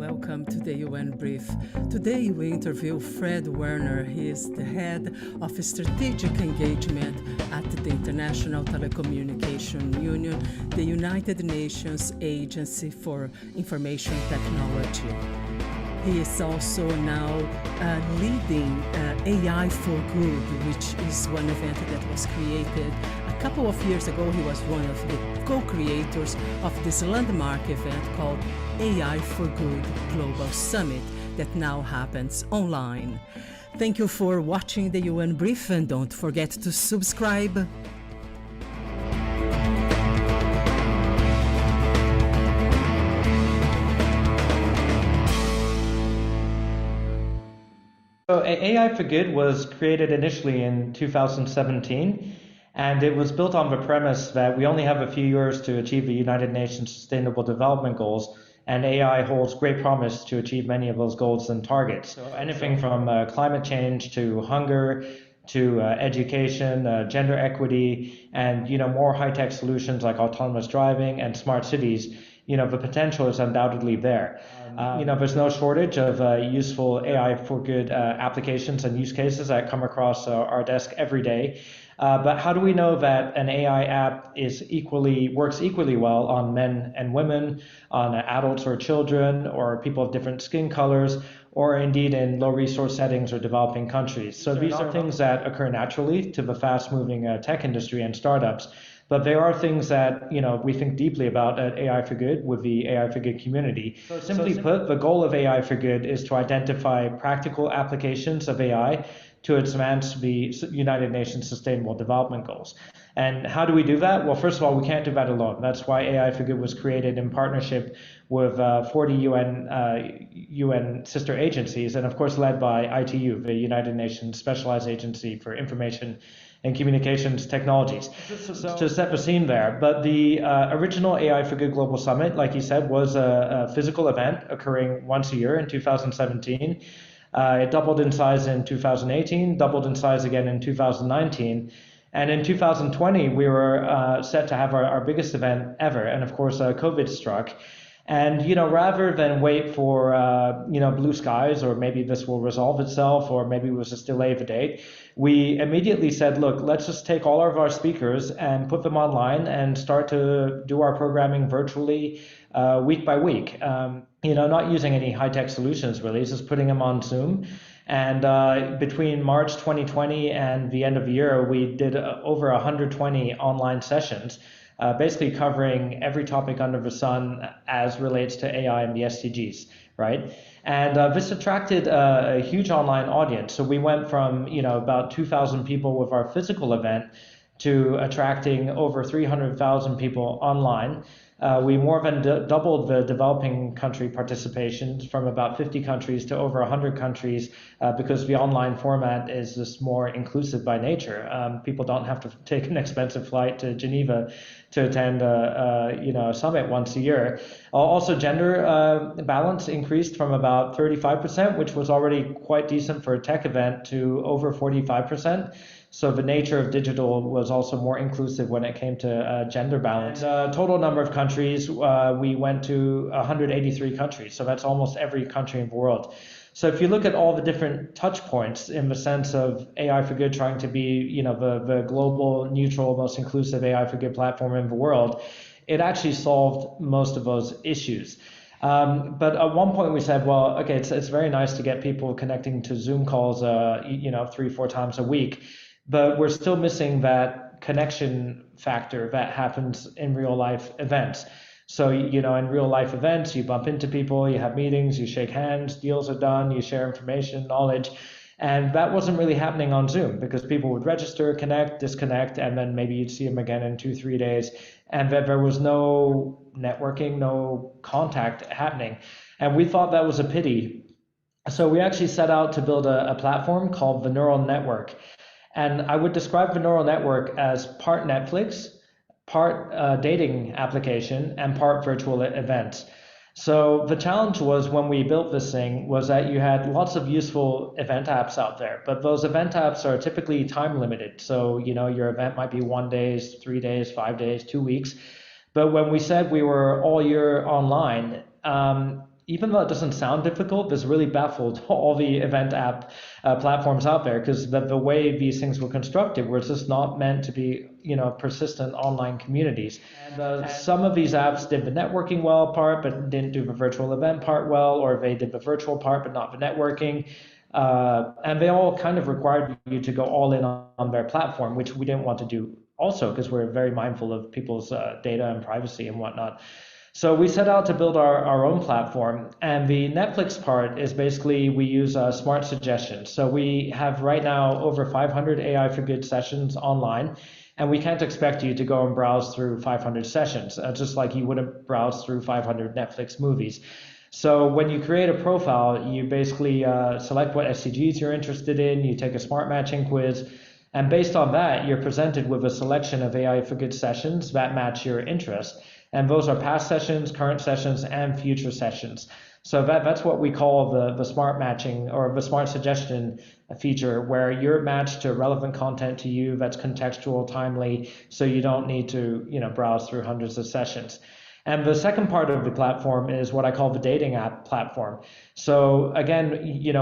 Welcome to the UN Brief. Today we interview Fred Werner. He is the head of strategic engagement at the International Telecommunication Union, the United Nations Agency for Information Technology. He is also now leading AI for Good, which is one event that was created a couple of years ago. He was one of the co-creators of this landmark event called AI for Good Global Summit that now happens online. Thank you for watching the UN Brief, and don't forget to subscribe. So AI for Good was created initially in 2017, and it was built on the premise that we only have a few years to achieve the United Nations Sustainable Development Goals, and AI holds great promise to achieve many of those goals and targets. So anything from climate change to hunger, to education, gender equity, and more high-tech solutions like autonomous driving and smart cities. The potential is undoubtedly there. There's no shortage of useful AI for good applications and use cases that come across our desk every day. But how do we know that an AI app works equally well on men and women, on adults or children, or people of different skin colors, or indeed in low resource settings or developing countries? So these are things that occur naturally to the fast-moving tech industry and startups. But there are things that we think deeply about at AI for Good with the AI for Good community. So simply put, the goal of AI for Good is to identify practical applications of AI to advance the United Nations Sustainable Development Goals. And how do we do that? Well, first of all, we can't do that alone. That's why AI for Good was created in partnership with 40 UN sister agencies, and of course led by ITU, the United Nations Specialized Agency for Information and Communications Technologies. To set the scene there, but the original AI for Good Global Summit, like you said, was a physical event occurring once a year in 2017. It doubled in size in 2018, doubled in size again in 2019. And in 2020, we were set to have our biggest event ever. And of course, COVID struck. And, rather than wait for, blue skies, or maybe this will resolve itself, or maybe we'll just delay the date, we immediately said, look, let's just take all of our speakers and put them online and start to do our programming virtually week by week. Not using any high-tech solutions, really, just putting them on Zoom. And between March 2020 and the end of the year, we did over 120 online sessions, basically covering every topic under the sun as relates to AI and the SDGs, right? And this attracted a huge online audience. So we went from about 2,000 people with our physical event to attracting over 300,000 people online. We more than doubled the developing country participation from about 50 countries to over 100 countries because the online format is just more inclusive by nature. People don't have to take an expensive flight to Geneva to attend a summit once a year. Also, gender balance increased from about 35%, which was already quite decent for a tech event, to over 45%. So the nature of digital was also more inclusive when it came to gender balance. Total number of countries, we went to 183 countries. So that's almost every country in the world. So if you look at all the different touch points in the sense of AI for Good trying to be, the global, neutral, most inclusive AI for Good platform in the world, it actually solved most of those issues. But at one point we said, well, okay, it's very nice to get people connecting to Zoom calls, 3-4 times a week. But we're still missing that connection factor that happens in real life events. So, in real life events, you bump into people, you have meetings, you shake hands, deals are done, you share information, knowledge. And that wasn't really happening on Zoom because people would register, connect, disconnect, and then maybe you'd see them again in 2-3 days. And that there was no networking, no contact happening. And we thought that was a pity. So we actually set out to build a platform called the Neural Network. And I would describe the neural network as part Netflix, part dating application, and part virtual events. So the challenge was when we built this thing was that you had lots of useful event apps out there, but those event apps are typically time limited. So, your event might be 1 day, 3 days, 5 days, 2 weeks. But when we said we were all year online, even though it doesn't sound difficult, this really baffled all the event app platforms out there, because the way these things were constructed were just not meant to be, persistent online communities. And some of these apps did the networking well part, but didn't do the virtual event part well, or they did the virtual part, but not the networking. And they all kind of required you to go all in on their platform, which we didn't want to do also, because we're very mindful of people's data and privacy and whatnot. So we set out to build our own platform, and the Netflix part is basically we use smart suggestions. So we have right now over 500 AI for Good sessions online, and we can't expect you to go and browse through 500 sessions, just like you wouldn't browse through 500 Netflix movies. So when you create a profile, you basically select what SDGs you're interested in, you take a smart matching quiz, and based on that, you're presented with a selection of AI for Good sessions that match your interest. And those are past sessions, current sessions, and future sessions. So that's what we call the smart matching or the smart suggestion feature, where you're matched to relevant content to you that's contextual, timely, so you don't need to browse through hundreds of sessions. And the second part of the platform is what I call the dating app platform. So again,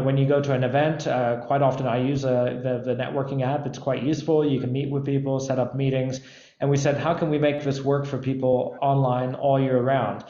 when you go to an event, quite often I use the networking app. It's quite useful. You can meet with people, set up meetings. And we said, how can we make this work for people online all year round?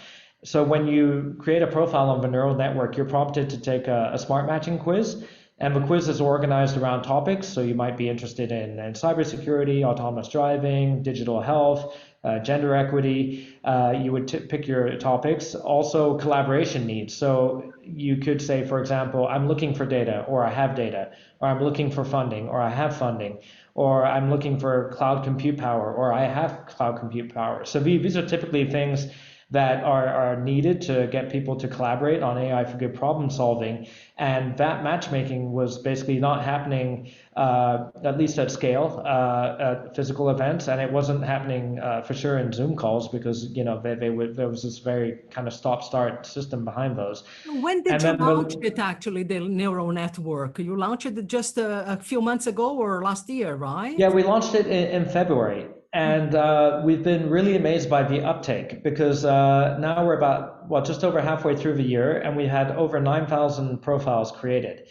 So when you create a profile on the neural network, you're prompted to take a smart matching quiz. And the quiz is organized around topics. So you might be interested in cybersecurity, autonomous driving, digital health, gender equity. You would pick your topics. Also collaboration needs. So you could say, for example, I'm looking for data, or I have data, or I'm looking for funding, or I have funding, or I'm looking for cloud compute power, or I have cloud compute power. So these are typically things that are needed to get people to collaborate on AI for good problem solving. And that matchmaking was basically not happening, at least at scale, at physical events. And it wasn't happening for sure in Zoom calls, because there was this very kind of stop-start system behind those. When did you launch it, actually, the neural network? You launched it just a few months ago or last year, right? Yeah, we launched it in February. And we've been really amazed by the uptake, because now we're just over halfway through the year, and we had over 9,000 profiles created.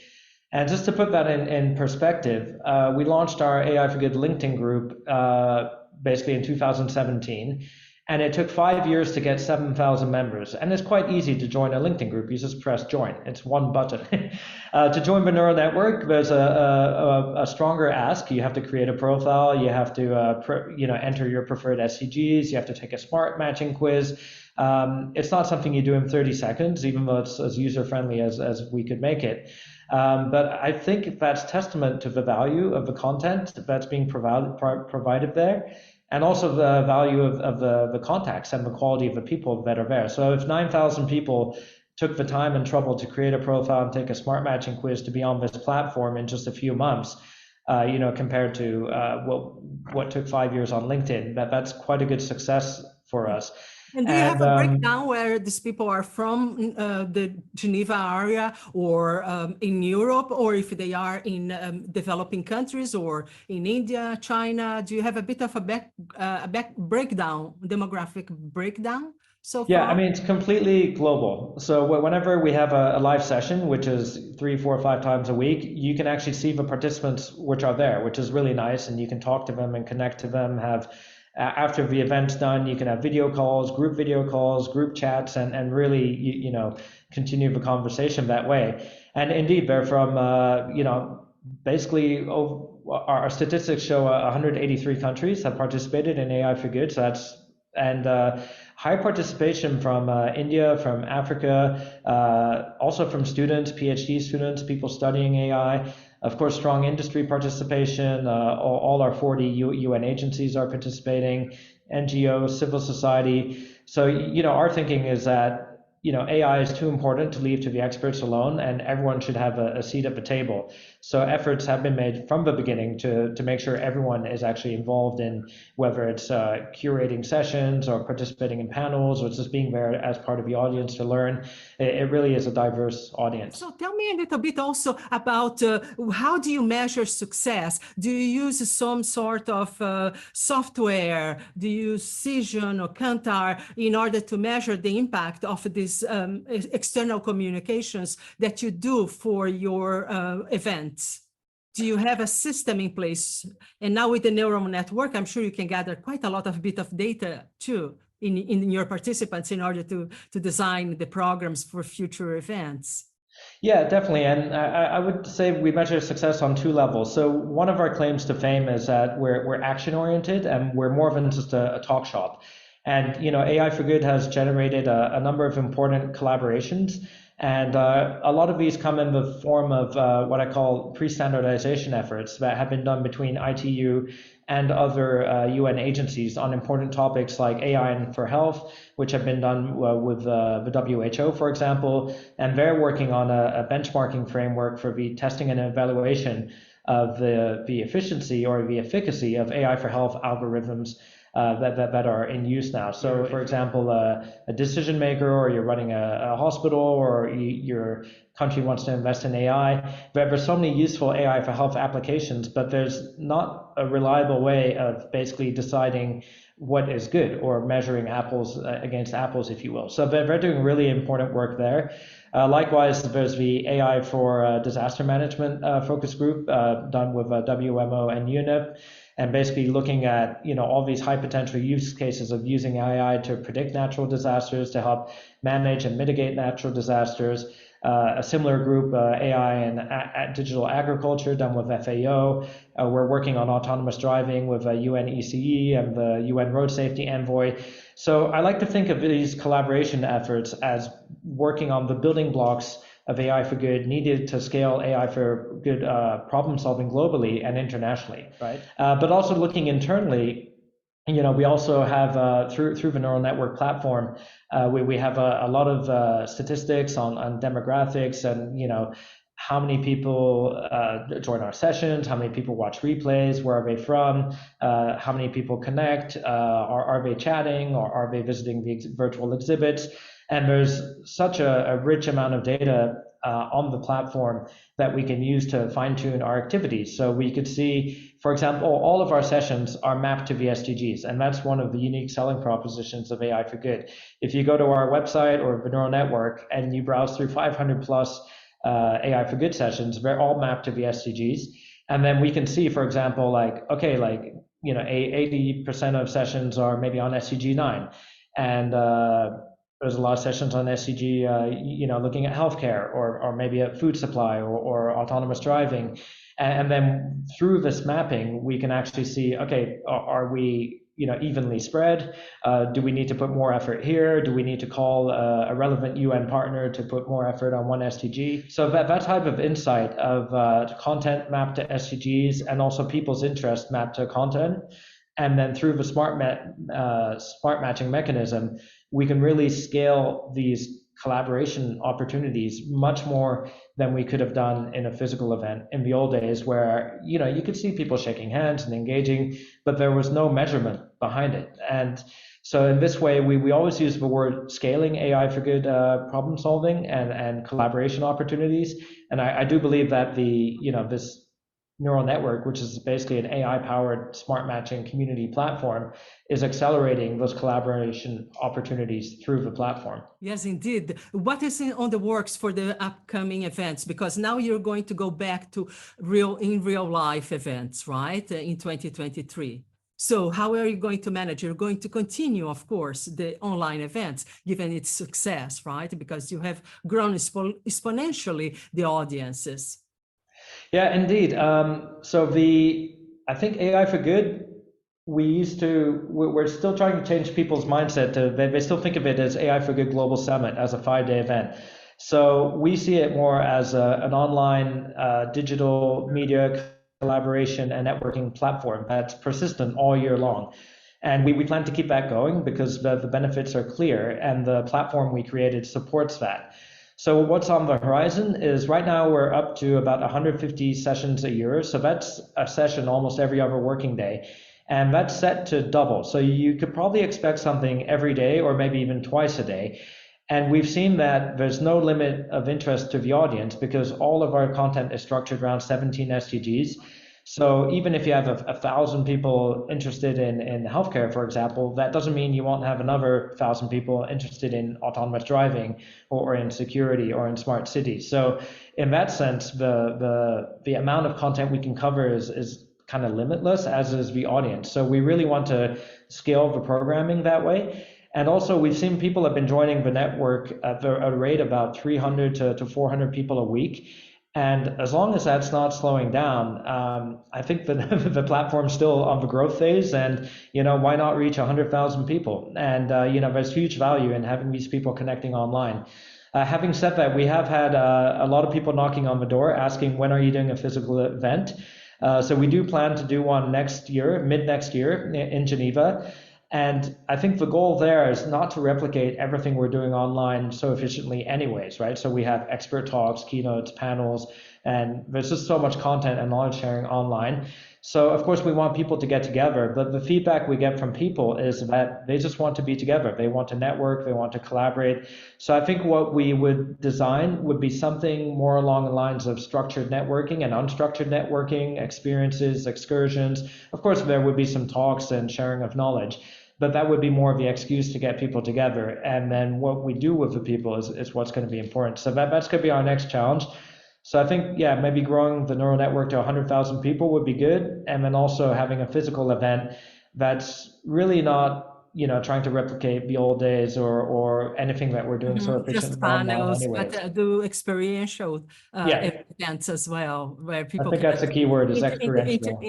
And just to put that in perspective, we launched our AI for Good LinkedIn group basically in 2017. And it took 5 years to get 7,000 members. And it's quite easy to join a LinkedIn group. You just press join. It's one button. To join the neural network, there's a stronger ask. You have to create a profile. You have to enter your preferred SDGs. You have to take a smart matching quiz. It's not something you do in 30 seconds, even though it's as user-friendly as we could make it. But I think that's testament to the value of the content that's being provided there, and also the value of the contacts and the quality of the people that are there. So if 9,000 people took the time and trouble to create a profile and take a smart matching quiz to be on this platform in just a few months, compared to what took 5 years on LinkedIn, that's quite a good success for us. And do you have a breakdown where these people are from, the Geneva area, or in Europe, or if they are in developing countries, or in India, China? Do you have a bit of a back breakdown, demographic breakdown so far? Yeah, I mean, it's completely global. So whenever we have a live session, which is 3, 4, 5 times a week, you can actually see the participants which are there, which is really nice, and you can talk to them and connect to them, after the event's done, you can have video calls, group chats, and really, continue the conversation that way. And indeed, they're from, basically our statistics show 183 countries have participated in AI for Good. So high participation from India, from Africa, also from students, PhD students, people studying AI. Of course, strong industry participation. All our 40 UN agencies are participating, NGOs, civil society. So, our thinking is that, AI is too important to leave to the experts alone, and everyone should have a seat at the table. So efforts have been made from the beginning to make sure everyone is actually involved in whether it's curating sessions or participating in panels or just being there as part of the audience to learn. It really is a diverse audience. So tell me a little bit also about how do you measure success? Do you use some sort of software? Do you use Cision or Kantar in order to measure the impact of these external communications that you do for your events? Do you have a system in place? And now with the neural network, I'm sure you can gather quite a lot of bit of data too in your participants in order to design the programs for future events. Yeah, definitely. And I would say we measure success on two levels. So one of our claims to fame is that we're action oriented and we're more than just a talk shop. And AI for Good has generated a number of important collaborations. And a lot of these come in the form of what I call pre-standardization efforts that have been done between ITU and other UN agencies on important topics like AI for health, which have been done with the WHO, for example. And they're working on a benchmarking framework for the testing and evaluation of the efficiency or the efficacy of AI for health algorithms that are in use now. So, for example, a decision maker, or you're running a hospital, or your country wants to invest in AI. There's so many useful AI for health applications, but there's not a reliable way of basically deciding what is good or measuring apples against apples, if you will. So they're doing really important work there. Likewise, there's the AI for disaster management focus group done with WMO and UNIP, and basically looking at all these high potential use cases of using AI to predict natural disasters, to help manage and mitigate natural disasters. A similar group, AI and digital agriculture, done with FAO. We're working on autonomous driving with UN ECE and the UN Road Safety Envoy. So I like to think of these collaboration efforts as working on the building blocks of AI for Good needed to scale AI for Good problem solving globally and internationally, right? But also looking internally, we also have through the neural network platform, we have a lot of statistics on demographics and how many people join our sessions, how many people watch replays, where are they from, how many people connect, are they chatting, or are they visiting the virtual exhibits? And there's such a rich amount of data on the platform that we can use to fine-tune our activities. So we could see, for example, all of our sessions are mapped to the SDGs, and that's one of the unique selling propositions of AI for Good. If you go to our website or the neural network and you browse through 500 plus AI for Good sessions, they're all mapped to the SDGs. And then we can see, for example, 80% of sessions are maybe on SDG 9. And there's a lot of sessions on SDG, looking at healthcare or maybe at food supply or autonomous driving. And then through this mapping, we can actually see, okay, are we evenly spread? Do we need to put more effort here? Do we need to call a relevant UN partner to put more effort on one SDG? So that type of insight of content mapped to SDGs and also people's interest mapped to content, and then through the smart matching mechanism, we can really scale these collaboration opportunities much more than we could have done in a physical event in the old days, where you could see people shaking hands and engaging, but there was no measurement behind it. And so in this way, we always use the word scaling AI for Good problem solving and collaboration opportunities. And I do believe that this neural network, which is basically an AI-powered smart matching community platform, is accelerating those collaboration opportunities through the platform. Yes, indeed. What is on the works for the upcoming events? Because now you're going to go back to real life events, right, in 2023. So how are you going to manage? You're going to continue, of course, the online events, given its success, right? Because you have grown exponentially the audiences. Yeah, indeed. I think AI for Good, we're still trying to change people's mindset they still think of it as AI for Good Global Summit as a 5-day event. So we see it more as an online digital media collaboration and networking platform that's persistent all year long. And we plan to keep that going because the benefits are clear and the platform we created supports that. So what's on the horizon is right now we're up to about 150 sessions a year. So that's a session almost every other working day. And that's set to double. So you could probably expect something every day or maybe even twice a day. And we've seen that there's no limit of interest to the audience because all of our content is structured around 17 SDGs. So even if you have 1,000 people interested in healthcare, for example, that doesn't mean you won't have another 1,000 people interested in autonomous driving or in security or in smart cities. So in that sense, the amount of content we can cover is kind of limitless, as is the audience. So we really want to scale the programming that way. And also, we've seen people have been joining the network at a rate about 300 to 400 people a week. And as long as that's not slowing down, I think the platform's still on the growth phase. And why not reach 100,000 people? And there's huge value in having these people connecting online. Having said that, we have had a lot of people knocking on the door asking, when are you doing a physical event? So we do plan to do one next year, mid next year in Geneva. And I think the goal there is not to replicate everything we're doing online so efficiently anyways, right? So we have expert talks, keynotes, panels, and there's just so much content and knowledge sharing online. So of course we want people to get together, but the feedback we get from people is that they just want to be together. They want to network, they want to collaborate. So I think what we would design would be something more along the lines of structured networking and unstructured networking, experiences, excursions. Of course, there would be some talks and sharing of knowledge, but that would be more of the excuse to get people together. And then what we do with the people is what's going to be important. So that's going to be our next challenge. So I think, yeah, maybe growing the neural network to 100,000 people would be good. And then also having a physical event that's really not, trying to replicate the old days or anything that we're doing so Just efficiently online panels, but anyways. do experiential Yeah, events as well, where I people think can that's the key word is experiential.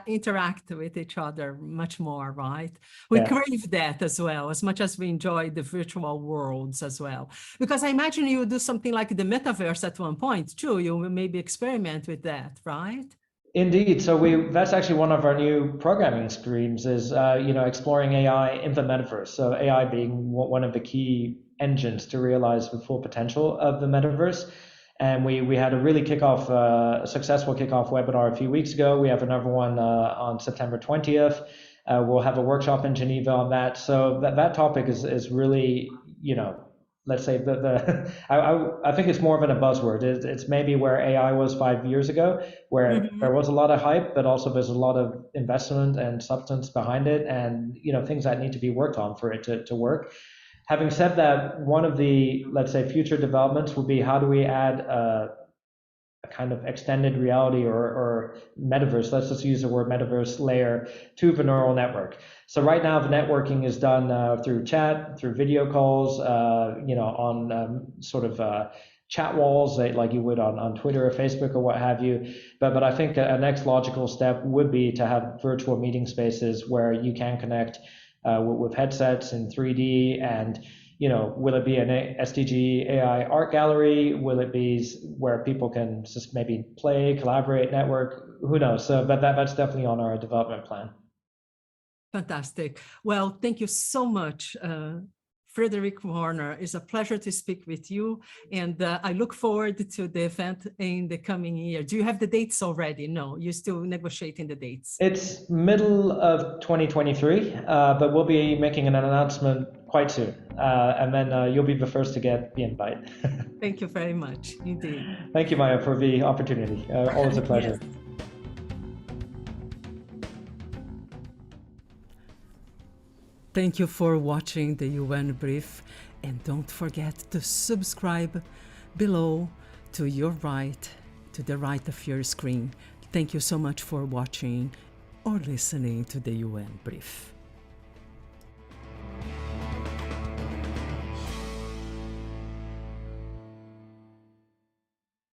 interact with each other much more, right? We Yeah. crave that as well, as much as we enjoy the virtual worlds as well. Because I imagine you do something like the metaverse at one point too. You will maybe experiment with that, right? Indeed. So that's actually one of our new programming streams is exploring AI in the metaverse. So AI being one of the key engines to realize the full potential of the metaverse. And we had a really successful kickoff webinar a few weeks ago. We have another one on September 20th. We'll have a workshop in Geneva on that. So that topic is really, let's say I think it's more of a buzzword. It's maybe where AI was 5 years ago, where there was a lot of hype, but also there's a lot of investment and substance behind it, and things that need to be worked on for it to work. Having said that, one of the, let's say, future developments would be how do we add a kind of extended reality or metaverse, let's just use the word metaverse layer, to the neural network. So right now the networking is done through chat, through video calls, on sort of chat walls like you would on Twitter or Facebook or what have you. But I think a next logical step would be to have virtual meeting spaces where you can connect with headsets in 3D and will it be an SDG AI art gallery? Will it be where people can just maybe play, collaborate, network? Who knows? So, but that's definitely on our development plan. Fantastic. Well, thank you so much, Frederick Werner. It's a pleasure to speak with you, and I look forward to the event in the coming year. Do you have the dates already? No, you're still negotiating the dates. It's middle of 2023, but we'll be making an announcement quite soon, and then you'll be the first to get the invite. Thank you very much, indeed. Thank you, Maya, for the opportunity. Always a pleasure. Yes. Thank you for watching the UN Brief, and don't forget to subscribe below to your right, to the right of your screen. Thank you so much for watching or listening to the UN Brief.